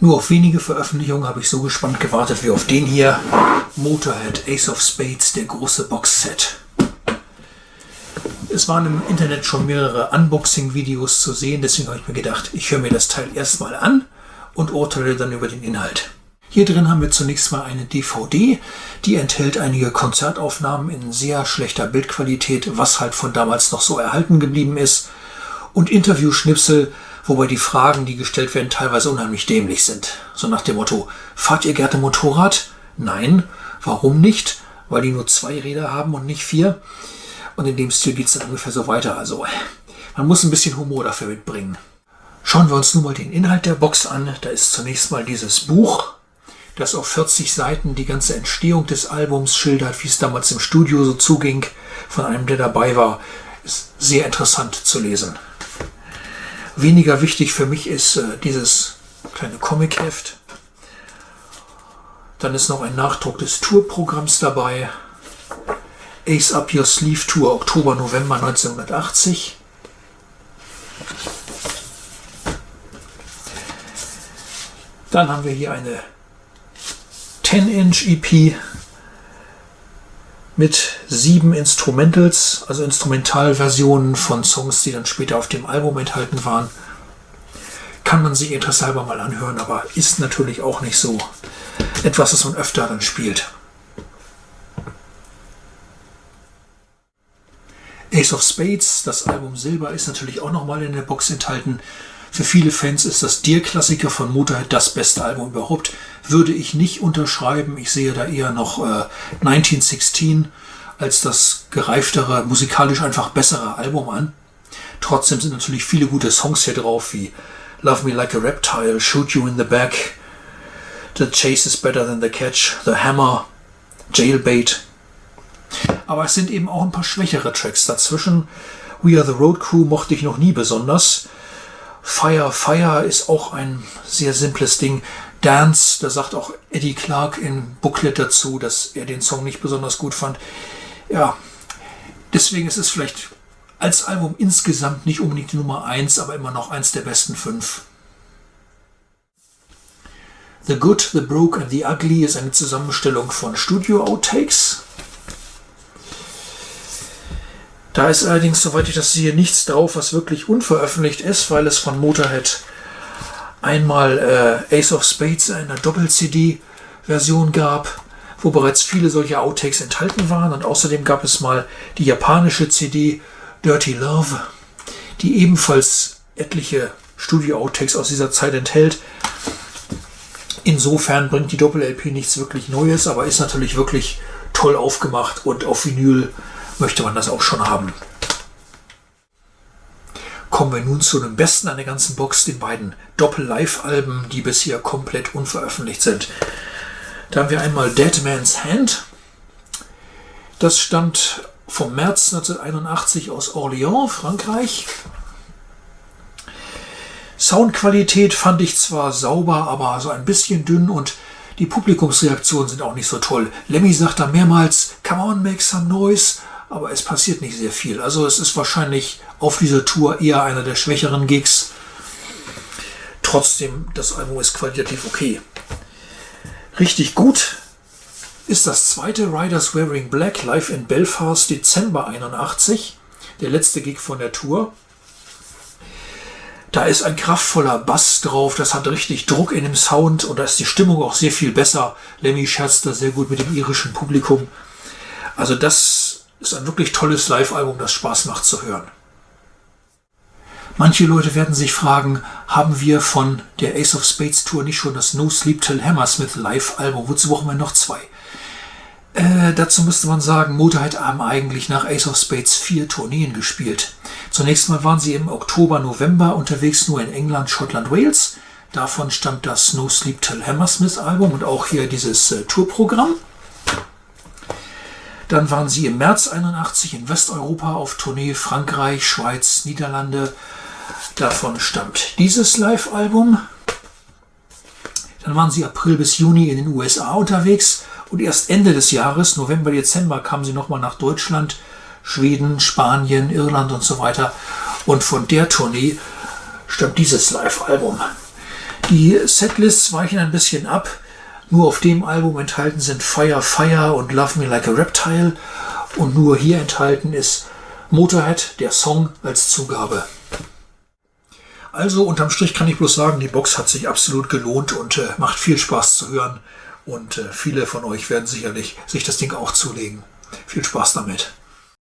Nur auf wenige Veröffentlichungen habe ich so gespannt gewartet wie auf den hier. Motorhead Ace of Spades, der große Boxset. Es waren im Internet schon mehrere Unboxing-Videos zu sehen, deswegen habe ich mir gedacht, ich höre mir das Teil erstmal an und urteile dann über den Inhalt. Hier drin haben wir zunächst mal eine DVD, die enthält einige Konzertaufnahmen in sehr schlechter Bildqualität, was halt von damals noch so erhalten geblieben ist, und Interviewschnipsel, wobei die Fragen, die gestellt werden, teilweise unheimlich dämlich sind. So nach dem Motto, fahrt ihr gerne Motorrad? Nein. Warum nicht? Weil die nur 2 Räder haben und nicht 4. Und in dem Stil geht es dann ungefähr so weiter. Also man muss ein bisschen Humor dafür mitbringen. Schauen wir uns nun mal den Inhalt der Box an. Da ist zunächst mal dieses Buch, das auf 40 Seiten die ganze Entstehung des Albums schildert, wie es damals im Studio so zuging. Von einem, der dabei war, ist sehr interessant zu lesen. Weniger wichtig für mich ist dieses kleine Comicheft. Dann ist noch ein Nachdruck des Tourprogramms dabei. Ace Up Your Sleeve Tour Oktober-November 1980. Dann haben wir hier eine 10-Inch EP mit 7 Instrumentals, also Instrumentalversionen von Songs, die dann später auf dem Album enthalten waren. Kann man sich interesshalber mal anhören, aber ist natürlich auch nicht so etwas, das man öfter dann spielt. Ace of Spades, das Album Silber, ist natürlich auch nochmal in der Box enthalten. Für viele Fans ist das Dear-Klassiker von Motorhead das beste Album überhaupt. Würde ich nicht unterschreiben. Ich sehe da eher noch 1916 als das gereiftere, musikalisch einfach bessere Album an. Trotzdem sind natürlich viele gute Songs hier drauf, wie Love Me Like a Reptile, Shoot You in the Back, The Chase is Better Than the Catch, The Hammer, Jailbait. Aber es sind eben auch ein paar schwächere Tracks dazwischen. We Are the Road Crew mochte ich noch nie besonders. Fire, Fire ist auch ein sehr simples Ding. Dance, da sagt auch Eddie Clarke im Booklet dazu, dass er den Song nicht besonders gut fand. Ja, deswegen ist es vielleicht als Album insgesamt nicht unbedingt die Nummer 1, aber immer noch eins der besten 5. The Good, The Broke and The Ugly ist eine Zusammenstellung von Studio-Outtakes. Da ist allerdings, soweit ich das sehe, nichts drauf, was wirklich unveröffentlicht ist, weil es von Motorhead einmal Ace of Spades in einer Doppel-CD-Version gab, wo bereits viele solche Outtakes enthalten waren. Und außerdem gab es mal die japanische CD Dirty Love, die ebenfalls etliche Studio-Outtakes aus dieser Zeit enthält. Insofern bringt die Doppel-LP nichts wirklich Neues, aber ist natürlich wirklich toll aufgemacht und auf Vinyl möchte man das auch schon haben. Kommen wir nun zu dem Besten an der ganzen Box, den beiden Doppel-Live-Alben, die bisher komplett unveröffentlicht sind. Da haben wir einmal Dead Man's Hand. Das stammt vom März 1981 aus Orléans, Frankreich. Soundqualität fand ich zwar sauber, aber so ein bisschen dünn und die Publikumsreaktionen sind auch nicht so toll. Lemmy sagt da mehrmals, come on, make some noise, aber es passiert nicht sehr viel. Also es ist wahrscheinlich auf dieser Tour eher einer der schwächeren Gigs. Trotzdem, das Album ist qualitativ okay. Richtig gut ist das zweite Riders Wearing Black live in Belfast, Dezember 81. Der letzte Gig von der Tour. Da ist ein kraftvoller Bass drauf, das hat richtig Druck in dem Sound und da ist die Stimmung auch sehr viel besser. Lemmy scherzt da sehr gut mit dem irischen Publikum. Also das ist ein wirklich tolles Live-Album, das Spaß macht zu hören. Manche Leute werden sich fragen, haben wir von der Ace of Spades Tour nicht schon das No Sleep Till Hammersmith Live-Album? Wozu brauchen wir noch 2? Dazu müsste man sagen, Motorhead haben eigentlich nach Ace of Spades 4 Tourneen gespielt. Zunächst mal waren sie im Oktober, November unterwegs, nur in England, Schottland, Wales. Davon stammt das No Sleep Till Hammersmith Album und auch hier dieses Tourprogramm. Dann waren sie im März 81 in Westeuropa auf Tournee, Frankreich, Schweiz, Niederlande. Davon stammt dieses Live-Album. Dann waren sie April bis Juni in den USA unterwegs und erst Ende des Jahres, November, Dezember, kamen sie nochmal nach Deutschland, Schweden, Spanien, Irland und so weiter. Und von der Tournee stammt dieses Live-Album. Die Setlists weichen ein bisschen ab. Nur auf dem Album enthalten sind Fire Fire und Love Me Like a Reptile. Und nur hier enthalten ist Motorhead, der Song, als Zugabe. Also unterm Strich kann ich bloß sagen, die Box hat sich absolut gelohnt und macht viel Spaß zu hören. Und viele von euch werden sicherlich sich das Ding auch zulegen. Viel Spaß damit.